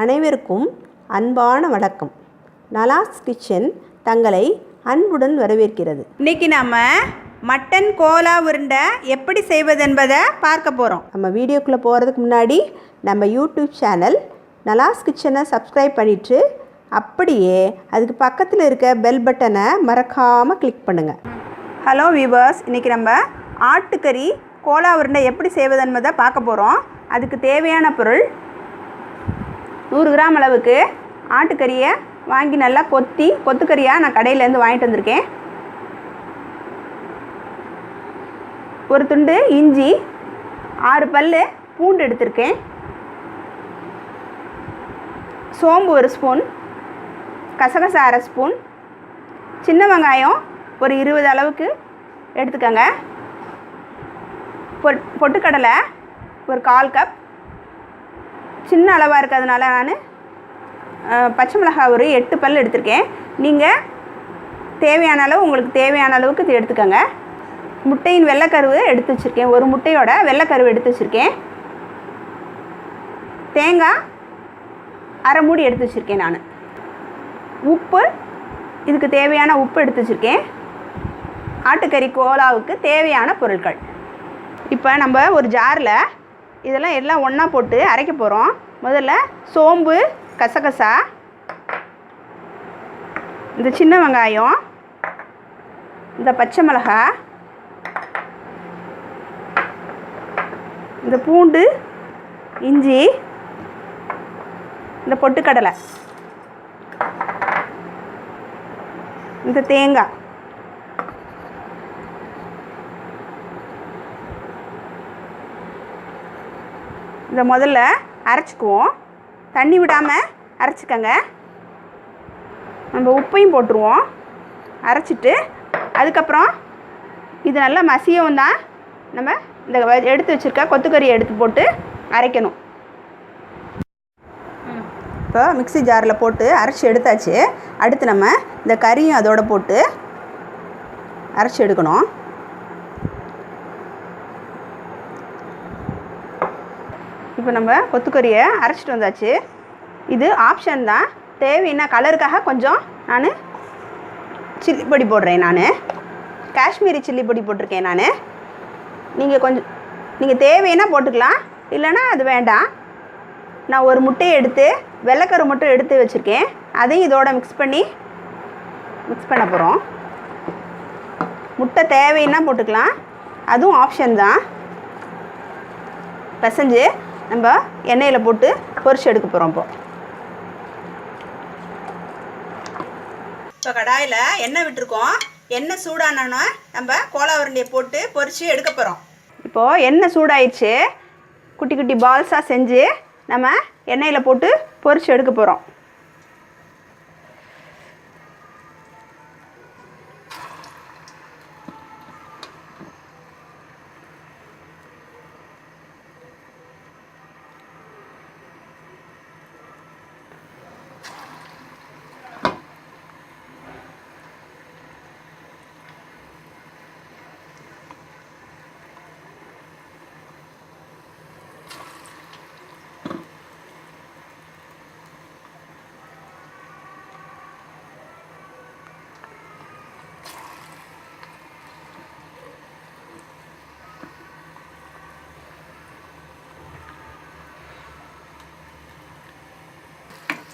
அனைவருக்கும் அன்பான வணக்கம். நலாஸ் கிச்சன் தங்களை அன்புடன் வரவேற்கிறது. இன்றைக்கி நம்ம மட்டன் கோலா உருண்டை எப்படி செய்வது என்பதை பார்க்க போகிறோம். நம்ம வீடியோக்குள்ளே போகிறதுக்கு முன்னாடி நம்ம யூடியூப் சேனல் நலாஸ் கிச்சனை சப்ஸ்கிரைப் பண்ணிவிட்டு அப்படியே அதுக்கு பக்கத்தில் இருக்க பெல் பட்டனை மறக்காமல் கிளிக் பண்ணுங்கள். ஹலோ வியூவர்ஸ், இன்றைக்கி நம்ம ஆட்டுக்கறி கோலா உருண்டை எப்படி செய்வது என்பதை பார்க்க போகிறோம். அதுக்கு தேவையான பொருள் 100 கிராம் அளவுக்கு ஆட்டுக்கறியை வாங்கி நல்லா கொத்துக்கறியாக நான் கடையிலேருந்து வாங்கிட்டு வந்திருக்கேன். ஒரு துண்டு இஞ்சி, 6 பல் பூண்டு எடுத்திருக்கேன். சோம்பு 1 ஸ்பூன், கசகசா 1/2 ஸ்பூன், சின்ன வெங்காயம் ஒரு 20 அளவுக்கு எடுத்துக்கோங்க. பொட்டுக்கடலை ஒரு 1/4 கப். சின்ன அளவாக இருக்கிறதுனால நான் பச்சை மிளகாய் ஒரு 8 பல் எடுத்திருக்கேன். நீங்கள் தேவையான அளவு உங்களுக்கு தேவையான அளவுக்கு எடுத்துக்கோங்க. முட்டையின் வெள்ளைக்கருவு எடுத்து வச்சுருக்கேன். ஒரு முட்டையோட வெள்ளைக்கருவு எடுத்து வச்சுருக்கேன். தேங்காய் 1/2 மூடி எடுத்து வச்சுருக்கேன். நான் உப்பு, இதுக்கு தேவையான உப்பு எடுத்து வச்சுருக்கேன். ஆட்டுக்கறி கோலாவுக்கு தேவையான பொருட்கள். இப்போ நம்ம ஒரு ஜாரில் இதெல்லாம் எல்லாம் ஒன்றா போட்டு அரைக்க போகிறோம். முதல்ல சோம்பு, கசகசா, இந்த சின்ன வெங்காயம், இந்த பச்சை மிளகாய், இந்த பூண்டு, இஞ்சி, இந்த பொட்டுக்கடலை, இந்த தேங்காய், இதை முதல்ல அரைச்சிக்குவோம். தண்ணி விடாமல் அரைச்சிக்கங்க. நம்ம உப்பையும் போட்டுருவோம். அரைச்சிட்டு அதுக்கப்புறம் இது நல்லா மசியவும் தான் நம்ம இந்த எடுத்து வச்சுருக்க கொத்துக்கறியை எடுத்து போட்டு அரைக்கணும். இப்போ மிக்ஸி ஜாரில் போட்டு அரைச்சி எடுத்தாச்சு. அடுத்து நம்ம இந்த கறியும் அதோடு போட்டு அரைச்சி எடுக்கணும். இப்போ நம்ம கொத்துக்கறியை அரைச்சிட்டு வந்தாச்சு. இது ஆப்ஷன் தான். தேவைன்னா கலருக்காக கொஞ்சம் நான் சில்லி பொடி போடுறேன். நான் காஷ்மீரி சில்லி பொடி போட்டிருக்கேன். நீங்கள் தேவைன்னா போட்டுக்கலாம், இல்லைன்னா அது வேண்டாம். நான் ஒரு முட்டையை எடுத்து வெள்ளைக்கரு மட்டும் எடுத்து வச்சுருக்கேன். அதையும் இதோட மிக்ஸ் பண்ண போகிறோம். முட்டை தேவைன்னா போட்டுக்கலாம், அதுவும் ஆப்ஷன் தான். பிசைஞ்சு நம்ம எண்ணெயில் போட்டு பொரிச்சு எடுக்க போகிறோம். இப்போ கடாயில் எண்ணெய் விட்டுருக்கோம். எண்ணெய் சூடானோன்னா நம்ம கோலா உருண்டையை போட்டு பொரித்து எடுக்க போகிறோம். இப்போது எண்ணெய் சூடாயிடுச்சு. குட்டி குட்டி பால்ஸாக செஞ்சு நம்ம எண்ணெயில் போட்டு பொரித்து எடுக்க போகிறோம்.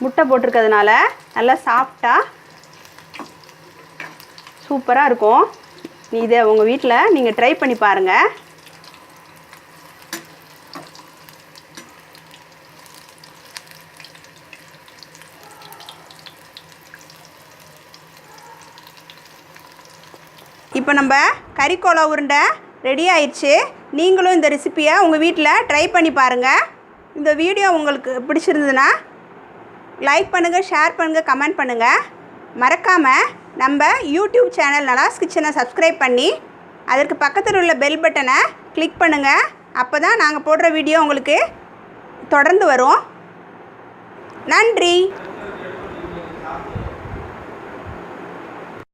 முட்டை போட்டிருக்கிறதுனால நல்லா சாஃப்டாக சூப்பராக இருக்கும். இதை உங்கள் வீட்டில் நீங்கள் ட்ரை பண்ணி பாருங்கள். இப்போ நம்ம கறி கோலா உருண்டை ரெடி ஆயிடுச்சு. நீங்களும் இந்த ரெசிப்பியை உங்கள் வீட்டில் ட்ரை பண்ணி பாருங்கள். இந்த வீடியோ உங்களுக்கு பிடிச்சிருந்ததுன்னா லைக் பண்ணுங்கள், ஷேர் பண்ணுங்கள், கமெண்ட் பண்ணுங்கள். மறக்காமல் நம்ம யூடியூப் சேனல் நலாஸ் கிச்சனை சப்ஸ்கிரைப் பண்ணி அதற்கு பக்கத்தில் உள்ள பெல் பட்டனை கிளிக் பண்ணுங்கள். அப்போ தான் நாங்கள் போடுற வீடியோ உங்களுக்கு தொடர்ந்து வரும். நன்றி.